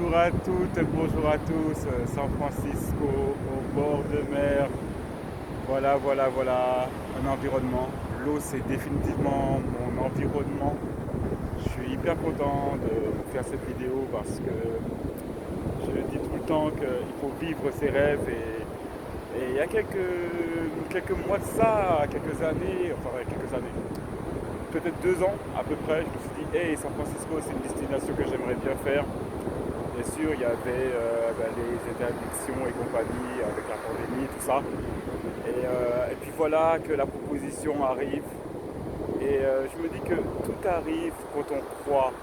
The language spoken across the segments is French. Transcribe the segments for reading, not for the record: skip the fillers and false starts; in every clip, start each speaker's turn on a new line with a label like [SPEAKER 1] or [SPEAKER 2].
[SPEAKER 1] Bonjour à toutes, bonjour à tous, San Francisco, au bord de mer. Voilà, voilà, voilà, un environnement. L'eau, c'est définitivement mon environnement. Je suis hyper content de faire cette vidéo parce que je dis tout le temps qu'il faut vivre ses rêves et il y a quelques mois de ça, quelques années, enfin ouais, quelques années, peut-être 2 ans à peu près, je me suis dit, hey, San Francisco, c'est une destination que j'aimerais bien faire. Bien sûr, il y avait les interdictions et compagnie avec la pandémie, tout ça. Et puis voilà que la proposition arrive. Et je me dis que tout arrive quand on croit.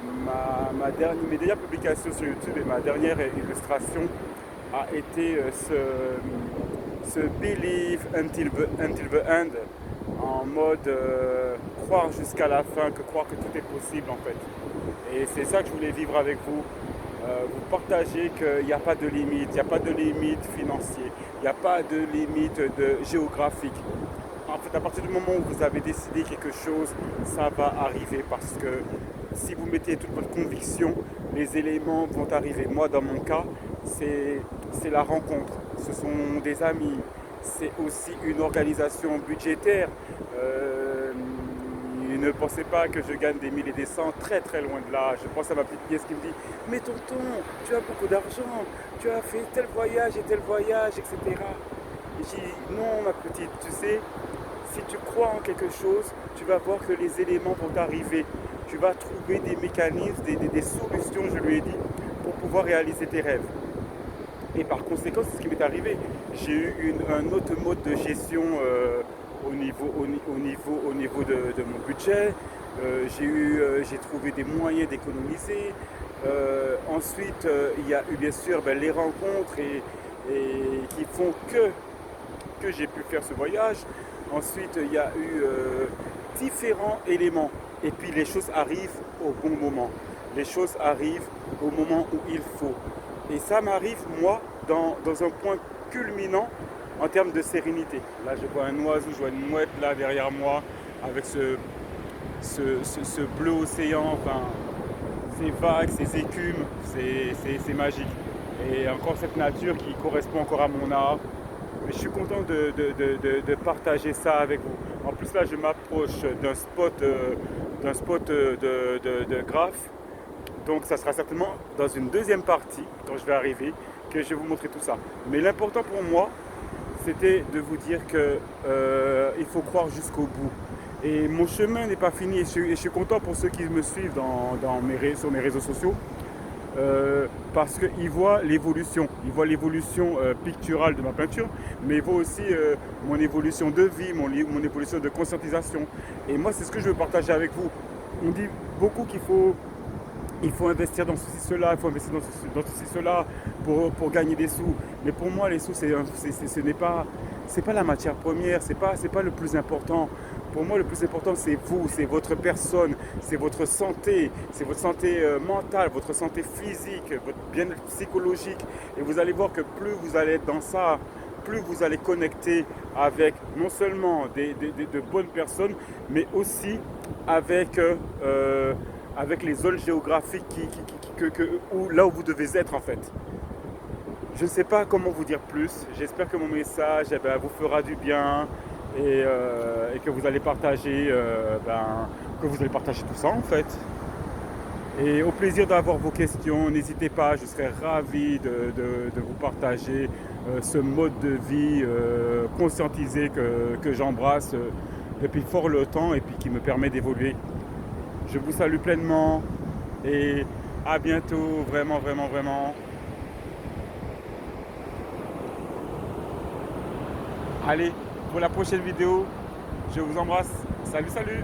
[SPEAKER 1] Mes dernières publications sur YouTube et ma dernière illustration a été ce Believe until the end, en mode croire jusqu'à la fin, que croire que tout est possible en fait. Et c'est ça que je voulais vivre avec vous. Vous partagez qu'il n'y a pas de limite, il n'y a pas de limite financière, il n'y a pas de limite géographique. En fait, à partir du moment où vous avez décidé quelque chose, ça va arriver parce que si vous mettez toute votre conviction, les éléments vont arriver. Moi, dans mon cas, c'est la rencontre, ce sont des amis, c'est aussi une organisation budgétaire. Ne pensez pas que je gagne des mille et des cents, très très loin de là. Je pense à ma petite nièce qui me dit, mais tonton, tu as beaucoup d'argent, tu as fait tel voyage et tel voyage, etc. Et j'ai dit, non ma petite, tu sais, si tu crois en quelque chose, tu vas voir que les éléments vont arriver. Tu vas trouver des mécanismes, des solutions, je lui ai dit, pour pouvoir réaliser tes rêves. Et par conséquent, c'est ce qui m'est arrivé. J'ai eu un autre mode de gestion au niveau de mon budget. J'ai trouvé des moyens d'économiser. Ensuite, il y a eu bien sûr les rencontres et qui font que j'ai pu faire ce voyage. Ensuite, il y a eu différents éléments. Et puis les choses arrivent au bon moment. Les choses arrivent au moment où il faut. Et ça m'arrive, moi, dans un point culminant en termes de sérénité. Là, je vois un oiseau, je vois une mouette là derrière moi, avec ce bleu océan, enfin, ces vagues, ces écumes, c'est magique. Et encore cette nature qui correspond encore à mon art. Mais je suis content de partager ça avec vous. En plus là, je m'approche d'un spot de graphe. Donc ça sera certainement dans une deuxième partie, quand je vais arriver, que je vais vous montrer tout ça. Mais l'important pour moi, c'était de vous dire qu'il faut croire jusqu'au bout. Et mon chemin n'est pas fini et je suis content pour ceux qui me suivent sur mes réseaux sociaux. Parce qu'ils voient l'évolution. Ils voient l'évolution picturale de ma peinture, mais ils voient aussi mon évolution de vie, mon évolution de conscientisation. Et moi, c'est ce que je veux partager avec vous. On dit beaucoup il faut investir dans ceci, cela, il faut investir dans ceci, cela pour gagner des sous. Mais pour moi, les sous, c'est pas la matière première, c'est pas le plus important. Pour moi, le plus important, c'est vous, c'est votre personne, c'est votre santé mentale, votre santé physique, votre bien-être psychologique. Et vous allez voir que plus vous allez être dans ça, plus vous allez connecter avec non seulement de bonnes personnes, mais aussi avec les zones géographiques là où vous devez être en fait. Je ne sais pas comment vous dire plus. J'espère que mon message vous fera du bien et que vous allez partager tout ça en fait. Et au plaisir d'avoir vos questions, n'hésitez pas, je serai ravi de vous partager ce mode de vie conscientisé que j'embrasse depuis fort longtemps et puis qui me permet d'évoluer. Je vous salue pleinement et à bientôt, vraiment, vraiment, vraiment. Allez, pour la prochaine vidéo, je vous embrasse. Salut, salut!